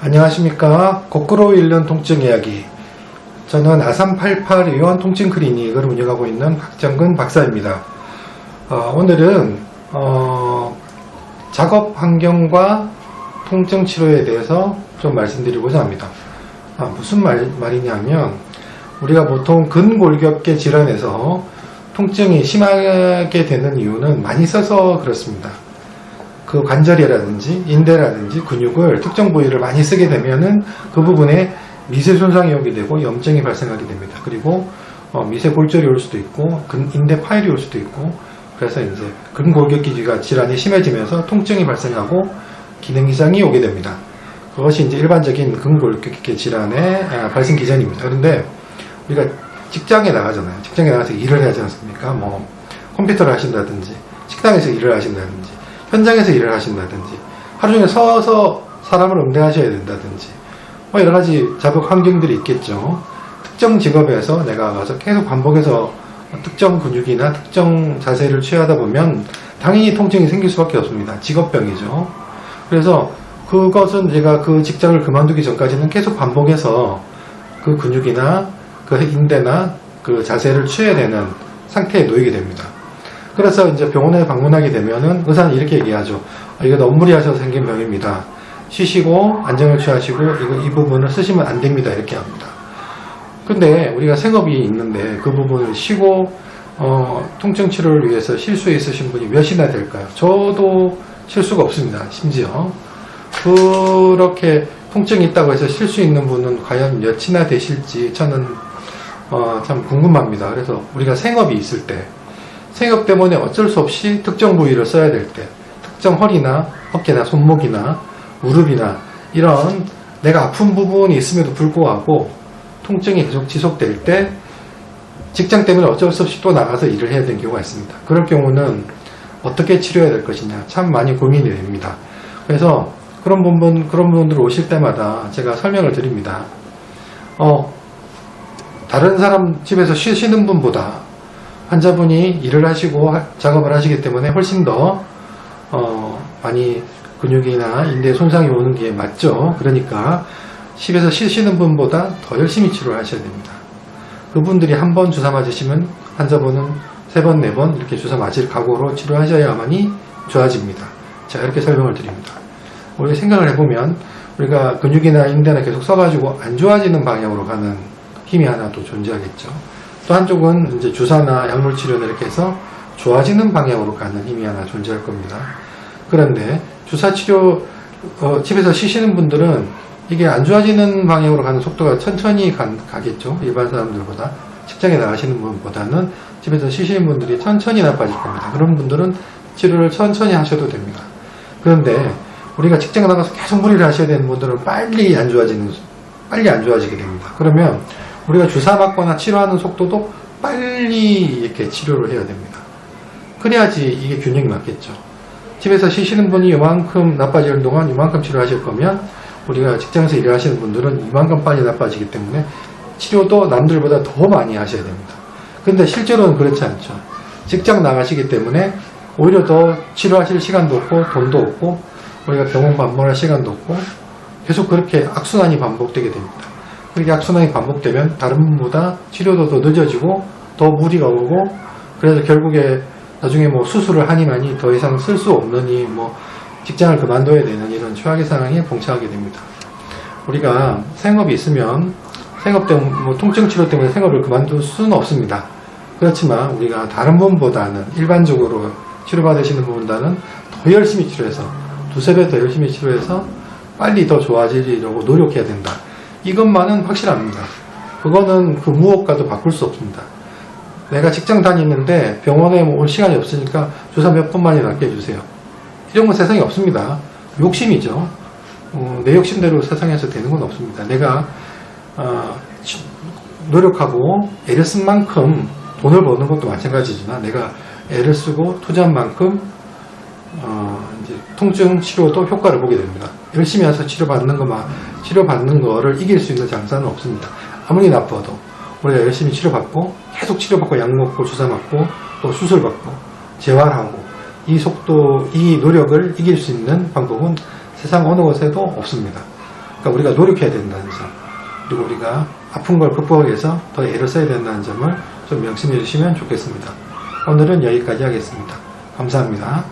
안녕하십니까. 거꾸로 읽는 통증 이야기. 저는 아삼88 의원 통증 클리닉을 운영하고 있는 박정근 박사입니다. 오늘은 작업 환경과 통증 치료에 대해서 좀 말씀드리고자 합니다. 무슨 말이냐면 우리가 보통 근골격계 질환에서 통증이 심하게 되는 이유는 많이 써서 그렇습니다. 그 관절이라든지 인대라든지 근육을 특정 부위를 많이 쓰게 되면은 그 부분에 미세 손상이 오게 되고 염증이 발생하게 됩니다. 그리고 미세 골절이 올 수도 있고 인대 파열이 올 수도 있고, 그래서 이제 근골격계 질환이 심해지면서 통증이 발생하고 기능 이상이 오게 됩니다. 그것이 이제 일반적인 근골격계 질환의 발생 기전입니다. 그런데 우리가 직장에 나가잖아요. 직장에 나가서 일을 해야 하지 않습니까? 뭐 컴퓨터를 하신다든지 식당에서 일을 하신다든지 현장에서 일을 하신다든지 하루 종일 서서 사람을 응대하셔야 된다든지 뭐 여러 가지 작업 환경들이 있겠죠. 특정 직업에서 내가 가서 계속 반복해서 특정 근육이나 특정 자세를 취하다 보면 당연히 통증이 생길 수밖에 없습니다. 직업병이죠. 그래서 그것은 제가 그 직장을 그만두기 전까지는 계속 반복해서 그 근육이나 그 인대나 그 자세를 취해야 되는 상태에 놓이게 됩니다. 그래서 이제 병원에 방문하게 되면은 의사는 이렇게 얘기하죠. 이거 너무 무리하셔서 생긴 병입니다. 쉬시고 안정을 취하시고 이 부분을 쓰시면 안 됩니다. 이렇게 합니다. 근데 우리가 생업이 있는데 그 부분을 쉬고 통증 치료를 위해서 쉴 수 있으신 분이 몇이나 될까요? 저도 쉴 수가 없습니다. 심지어 그렇게 통증이 있다고 해서 쉴 수 있는 분은 과연 몇이나 되실지 저는 참 궁금합니다. 그래서 우리가 생업이 있을 때, 생업 때문에 어쩔 수 없이 특정 부위를 써야 될 때, 특정 허리나 어깨나 손목이나 무릎이나 이런 내가 아픈 부분이 있음에도 불구하고 통증이 계속 지속될 때 직장 때문에 어쩔 수 없이 또 나가서 일을 해야 되는 경우가 있습니다. 그럴 경우는 어떻게 치료해야 될 것이냐 참 많이 고민이 됩니다. 그래서 그런 분들 오실 때마다 제가 설명을 드립니다. 다른 사람 집에서 쉬시는 분보다 환자분이 일을 하시고 작업을 하시기 때문에 훨씬 더 많이 근육이나 인대에 손상이 오는 게 맞죠. 그러니까 집에서 쉬시는 분보다 더 열심히 치료를 하셔야 됩니다. 그분들이 한 번 주사 맞으시면 환자분은 3번, 4번 이렇게 주사 맞을 각오로 치료하셔야만이 좋아집니다. 자, 이렇게 설명을 드립니다. 우리가 생각을 해보면 우리가 근육이나 인대나 계속 써가지고 안 좋아지는 방향으로 가는 힘이 하나 또 존재하겠죠. 또 한쪽은 이제 주사나 약물 치료나 이렇게 해서 좋아지는 방향으로 가는 힘이 하나 존재할 겁니다. 그런데 주사 치료 집에서 쉬시는 분들은 이게 안 좋아지는 방향으로 가는 속도가 천천히 가겠죠. 일반 사람들보다. 직장에 나가시는 분보다는 집에서 쉬시는 분들이 천천히 나빠질 겁니다. 그런 분들은 치료를 천천히 하셔도 됩니다. 그런데 우리가 직장에 나가서 계속 무리를 하셔야 되는 분들은 빨리 안 좋아지게 됩니다. 그러면 우리가 주사 맞거나 치료하는 속도도 빨리 이렇게 치료를 해야 됩니다. 그래야지 이게 균형이 맞겠죠. 집에서 쉬시는 분이 이만큼 나빠지는 동안 이만큼 치료하실 거면 우리가 직장에서 일을 하시는 분들은 이만큼 빨리 나빠지기 때문에 치료도 남들보다 더 많이 하셔야 됩니다. 근데 실제로는 그렇지 않죠. 직장 나가시기 때문에 오히려 더 치료하실 시간도 없고 돈도 없고 우리가 병원 방문할 시간도 없고 계속 그렇게 악순환이 반복되게 됩니다. 그렇게 악순환이 반복되면 다른 분보다 치료도 더 늦어지고 더 무리가 오고, 그래서 결국에 나중에 뭐 수술을 하니만이 더 이상 쓸 수 없느니 뭐 직장을 그만둬야 되는 이런 최악의 상황에 봉착하게 됩니다. 우리가 생업이 있으면 생업 때문에 뭐 통증 치료 때문에 생업을 그만둘 수는 없습니다. 그렇지만 우리가 다른 분보다는 일반적으로 치료받으시는 분보다는 더 열심히 치료해서 2~3배 더 열심히 치료해서 빨리 더 좋아지려고 노력해야 된다. 이것만은 확실합니다. 그거는 그 무엇과도 바꿀 수 없습니다. 내가 직장 다니는데 병원에 올 시간이 없으니까 주사 몇 번만이나 낫게 해주세요. 이런 건 세상에 없습니다. 욕심이죠. 내 욕심대로 세상에서 되는 건 없습니다. 내가 노력하고 애를 쓴 만큼 돈을 버는 것도 마찬가지지만 내가 애를 쓰고 투자한 만큼 이제 통증 치료도 효과를 보게 됩니다. 열심히 해서 치료받는 거를 이길 수 있는 장사는 없습니다. 아무리 나빠도 우리가 열심히 치료받고 계속 치료받고 약 먹고 주사 맞고 또 수술 받고 재활하고 이 속도, 이 노력을 이길 수 있는 방법은 세상 어느 곳에도 없습니다. 그러니까 우리가 노력해야 된다는 점, 그리고 우리가 아픈 걸 극복하기 위해서 더 애를 써야 된다는 점을 좀 명심해 주시면 좋겠습니다. 오늘은 여기까지 하겠습니다. 감사합니다.